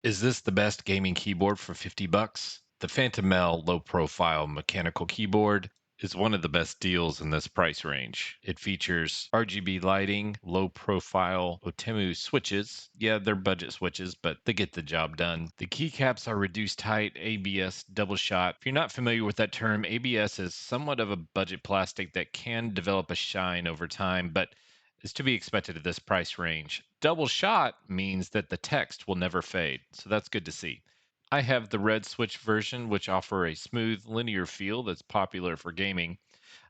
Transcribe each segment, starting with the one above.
Is this the best gaming keyboard for 50 bucks? The Phantom L low profile mechanical keyboard is one of the best deals in this price range. It features RGB lighting, low profile Outemu switches. Yeah, they're budget switches, but they get the job done. The keycaps are reduced height ABS double shot. If you're not familiar with that term, ABS is somewhat of a budget plastic that can develop a shine over time, but is to be expected at this price range. Double shot means that the text will never fade, so that's good to see. I have the red switch version, which offer a smooth linear feel that's popular for gaming.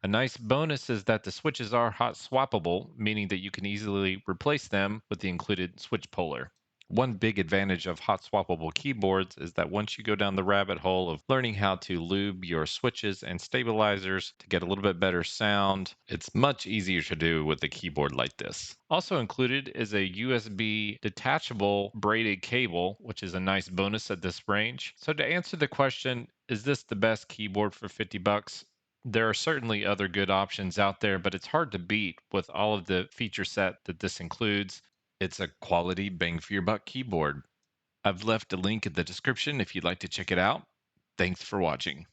A nice bonus is that the switches are hot swappable, meaning that you can easily replace them with the included switch puller. One big advantage of hot swappable keyboards is that once you go down the rabbit hole of learning how to lube your switches and stabilizers to get a little bit better sound, it's much easier to do with a keyboard like this. Also included is a USB detachable braided cable, which is a nice bonus at this range. So to answer the question, is this the best keyboard for 50 bucks? There are certainly other good options out there, but it's hard to beat with all of the feature set that this includes. It's a quality bang for your buck keyboard. I've left a link in the description if you'd like to check it out. Thanks for watching.